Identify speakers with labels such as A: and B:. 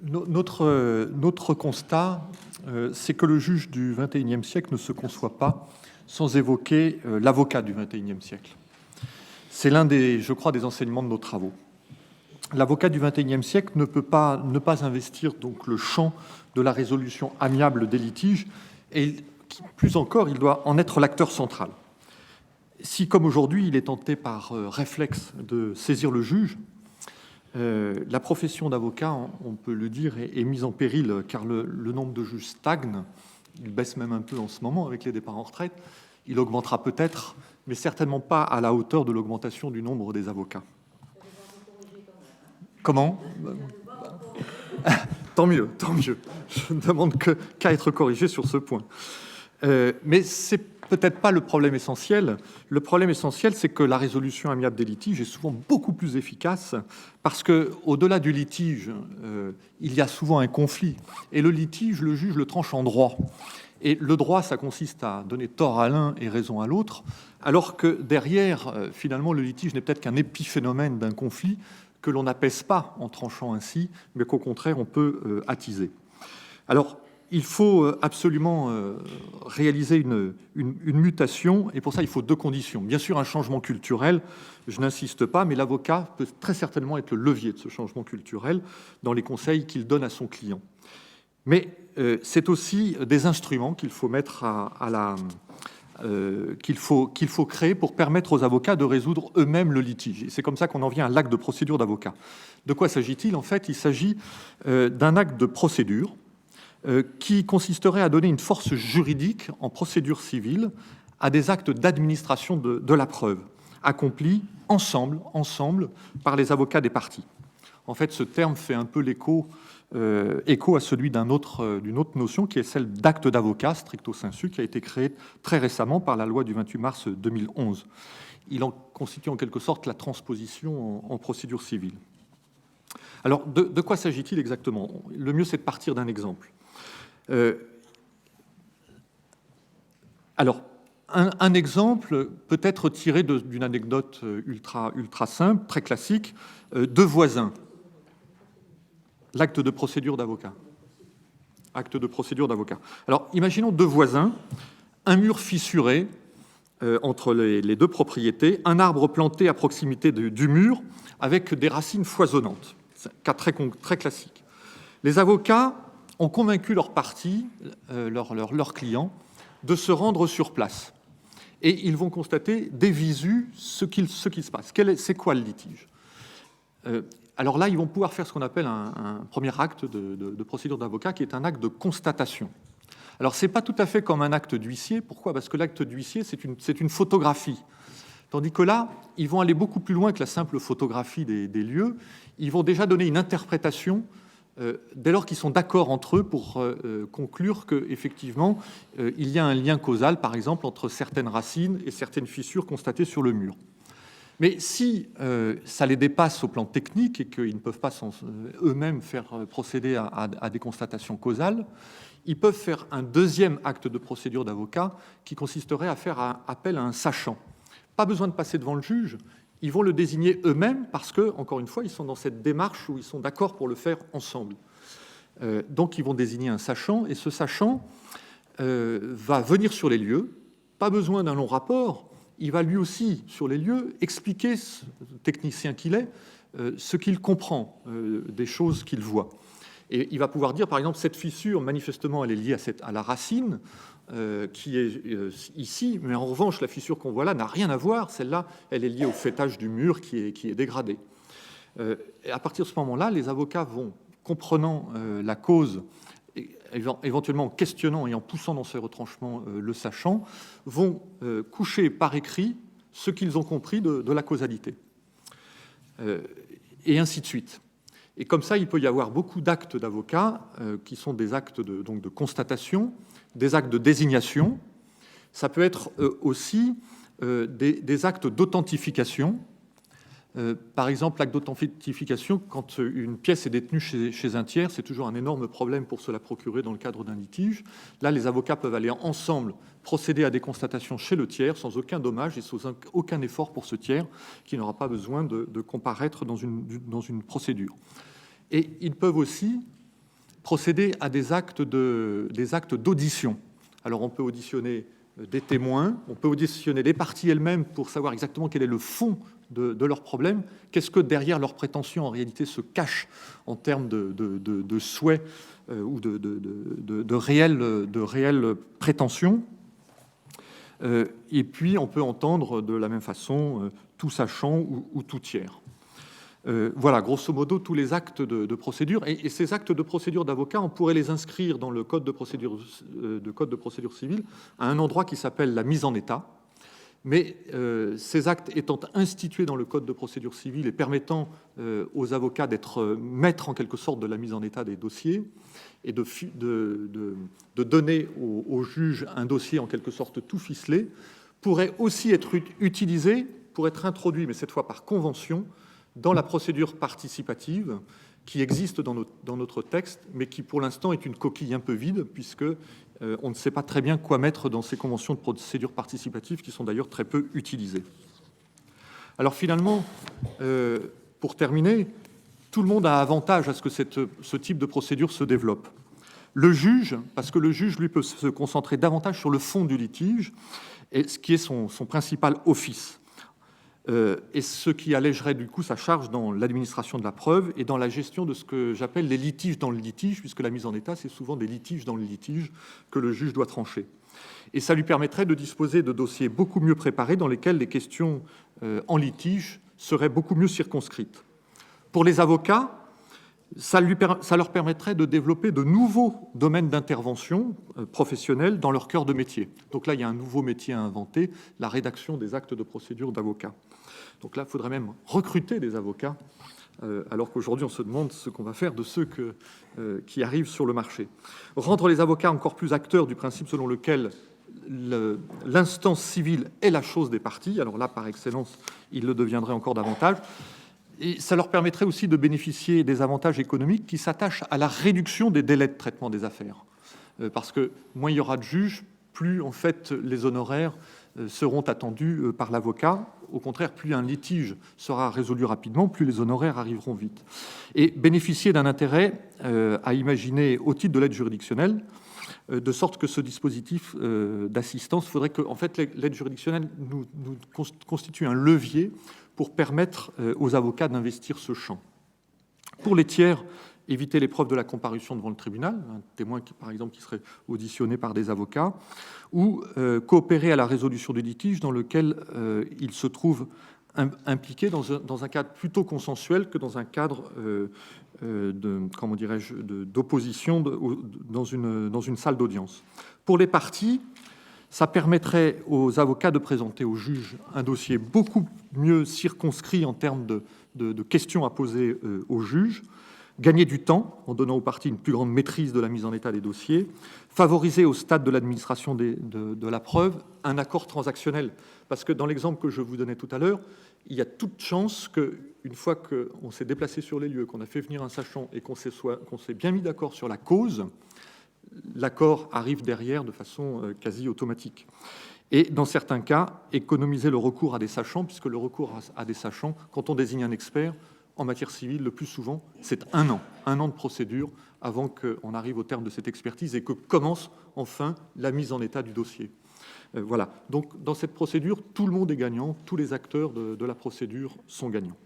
A: Notre constat, c'est que le juge du XXIe siècle ne se conçoit pas sans évoquer l'avocat du XXIe siècle. C'est l'un des, je crois, des enseignements de nos travaux. L'avocat du XXIe siècle ne peut pas ne pas investir donc le champ de la résolution amiable des litiges, et plus encore, il doit en être l'acteur central. Si, comme aujourd'hui, il est tenté par réflexe de saisir le juge, la profession d'avocat, on peut le dire, est mise en péril, car le nombre de juges stagne. Il baisse même un peu en ce moment avec les départs en retraite. Il augmentera peut-être, mais certainement pas à la hauteur de l'augmentation du nombre des avocats. Comment ? Tant mieux, tant mieux. Je ne demande qu'à être corrigé sur ce point. Mais c'est peut-être pas le problème essentiel. Le problème essentiel, c'est que la résolution amiable des litiges est souvent beaucoup plus efficace parce que, au-delà du litige, il y a souvent un conflit. Et le litige, le juge le tranche en droit. Et le droit, ça consiste à donner tort à l'un et raison à l'autre, alors que derrière, finalement, le litige n'est peut-être qu'un épiphénomène d'un conflit que l'on n'apaise pas en tranchant ainsi, mais qu'au contraire, on peut attiser. Alors, il faut absolument réaliser une mutation, et pour ça, il faut deux conditions. Bien sûr, un changement culturel, je n'insiste pas, mais l'avocat peut très certainement être le levier de ce changement culturel dans les conseils qu'il donne à son client. Mais c'est aussi des instruments qu'il faut mettre qu'il faut créer pour permettre aux avocats de résoudre eux-mêmes le litige. Et c'est comme ça qu'on en vient à l'acte de procédure d'avocat. De quoi s'agit-il ? En fait, il s'agit d'un acte de procédure qui consisterait à donner une force juridique en procédure civile à des actes d'administration de la preuve, accomplis ensemble par les avocats des parties. En fait, ce terme fait un peu écho à celui d'une autre notion qui est celle d'acte d'avocat, stricto sensu, qui a été créée très récemment par la loi du 28 mars 2011. Il en constitue en quelque sorte la transposition en procédure civile. Alors, de quoi s'agit-il exactement ? Le mieux, c'est de partir d'un exemple. Alors, un exemple peut être tiré d'une anecdote ultra simple, très classique, deux voisins. L'acte de procédure d'avocat. Acte de procédure d'avocat. Alors, imaginons deux voisins, un mur fissuré entre les deux propriétés, un arbre planté à proximité du mur avec des racines foisonnantes. C'est un cas très classique. Les avocats ont convaincu leur partie, leurs clients, de se rendre sur place. Et ils vont constater des visu ce qu'il se passe. C'est quoi le litige ? Alors là, ils vont pouvoir faire ce qu'on appelle un premier acte de procédure d'avocat, qui est un acte de constatation. Alors, ce n'est pas tout à fait comme un acte d'huissier. Pourquoi ? Parce que l'acte d'huissier, c'est une photographie. Tandis que là, ils vont aller beaucoup plus loin que la simple photographie des lieux. Ils vont déjà donner une interprétation dès lors qu'ils sont d'accord entre eux pour conclure qu'effectivement, il y a un lien causal, par exemple, entre certaines racines et certaines fissures constatées sur le mur. Mais si ça les dépasse au plan technique et qu'ils ne peuvent pas eux-mêmes faire procéder à des constatations causales, ils peuvent faire un deuxième acte de procédure d'avocat qui consisterait à faire appel à un sachant. Pas besoin de passer devant le juge, ils vont le désigner eux-mêmes parce que, encore une fois, ils sont dans cette démarche où ils sont d'accord pour le faire ensemble. Donc ils vont désigner un sachant, et ce sachant va venir sur les lieux, pas besoin d'un long rapport. Il va lui aussi, sur les lieux, expliquer, technicien qu'il est, ce qu'il comprend des choses qu'il voit. Et il va pouvoir dire, par exemple, cette fissure, manifestement, elle est liée à la racine qui est ici, mais en revanche, la fissure qu'on voit là n'a rien à voir. Celle-là, elle est liée au faitage du mur qui est dégradé. Et à partir de ce moment-là, les avocats vont, comprenant la cause, éventuellement en questionnant et en poussant dans ses retranchements le sachant, vont coucher par écrit ce qu'ils ont compris de la causalité. Et ainsi de suite. Et comme ça, il peut y avoir beaucoup d'actes d'avocats qui sont des actes donc de constatation, des actes de désignation. Ça peut être aussi des actes d'authentification. Par exemple, l'acte d'authentification, quand une pièce est détenue chez un tiers, c'est toujours un énorme problème pour se la procurer dans le cadre d'un litige. Là, les avocats peuvent aller ensemble procéder à des constatations chez le tiers sans aucun dommage et sans aucun effort pour ce tiers qui n'aura pas besoin de comparaître dans une procédure. Et ils peuvent aussi procéder à des actes d'audition. Alors on peut auditionner des témoins, on peut auditionner les parties elles-mêmes pour savoir exactement quel est le fond de leurs problèmes, qu'est-ce que derrière leurs prétentions en réalité se cache en termes de souhaits ou de réelles prétentions. Et puis on peut entendre de la même façon tout sachant ou tout tiers. Voilà, grosso modo, tous les actes de procédure. Et ces actes de procédure d'avocat, on pourrait les inscrire dans le code de procédure civile à un endroit qui s'appelle la mise en état. Mais ces actes étant institués dans le code de procédure civile et permettant aux avocats d'être maîtres en quelque sorte de la mise en état des dossiers et de donner au juge un dossier en quelque sorte tout ficelé, pourraient aussi être utilisés pour être introduits, mais cette fois par convention, dans la procédure participative qui existe dans notre texte, mais qui pour l'instant est une coquille un peu vide, puisque on ne sait pas très bien quoi mettre dans ces conventions de procédure participative, qui sont d'ailleurs très peu utilisées. Alors finalement, pour terminer, tout le monde a avantage à ce que ce type de procédure se développe. Le juge, parce que le juge, lui, peut se concentrer davantage sur le fond du litige, et ce qui est son principal office. Et ce qui allégerait du coup sa charge dans l'administration de la preuve et dans la gestion de ce que j'appelle les litiges dans le litige, puisque la mise en état, c'est souvent des litiges dans le litige que le juge doit trancher. Et ça lui permettrait de disposer de dossiers beaucoup mieux préparés dans lesquels les questions en litige seraient beaucoup mieux circonscrites. Pour les avocats, ça leur permettrait de développer de nouveaux domaines d'intervention professionnelle dans leur cœur de métier. Donc là, il y a un nouveau métier à inventer, la rédaction des actes de procédure d'avocats. Donc là, il faudrait même recruter des avocats, alors qu'aujourd'hui, on se demande ce qu'on va faire de ceux qui arrivent sur le marché. Rendre les avocats encore plus acteurs du principe selon lequel l'instance civile est la chose des parties. Alors là, par excellence, ils le deviendraient encore davantage. Et ça leur permettrait aussi de bénéficier des avantages économiques qui s'attachent à la réduction des délais de traitement des affaires. Parce que moins il y aura de juges, plus en fait les honoraires seront attendus par l'avocat. Au contraire, plus un litige sera résolu rapidement, plus les honoraires arriveront vite. Et bénéficier d'un intérêt à imaginer au titre de l'aide juridictionnelle, de sorte que ce dispositif d'assistance, il faudrait que en fait, l'aide juridictionnelle nous constitue un levier pour permettre aux avocats d'investir ce champ. Pour les tiers, éviter l'épreuve de la comparution devant le tribunal, un témoin par exemple qui serait auditionné par des avocats, ou coopérer à la résolution du litige dans lequel il se trouve impliqué dans un cadre plutôt consensuel que dans un cadre d'opposition dans une salle d'audience. Pour les parties, ça permettrait aux avocats de présenter au juge un dossier beaucoup mieux circonscrit en termes de questions à poser au juge, gagner du temps en donnant aux parties une plus grande maîtrise de la mise en état des dossiers, favoriser au stade de l'administration de la preuve un accord transactionnel. Parce que dans l'exemple que je vous donnais tout à l'heure, il y a toute chance qu'une fois qu'on s'est déplacé sur les lieux, qu'on a fait venir un sachant et qu'on s'est bien mis d'accord sur la cause, l'accord arrive derrière de façon quasi automatique. Et dans certains cas, économiser le recours à des sachants, puisque le recours à des sachants, quand on désigne un expert, en matière civile, le plus souvent, c'est un an de procédure avant qu'on arrive au terme de cette expertise et que commence enfin la mise en état du dossier. Voilà. Donc, dans cette procédure, tout le monde est gagnant, tous les acteurs de la procédure sont gagnants.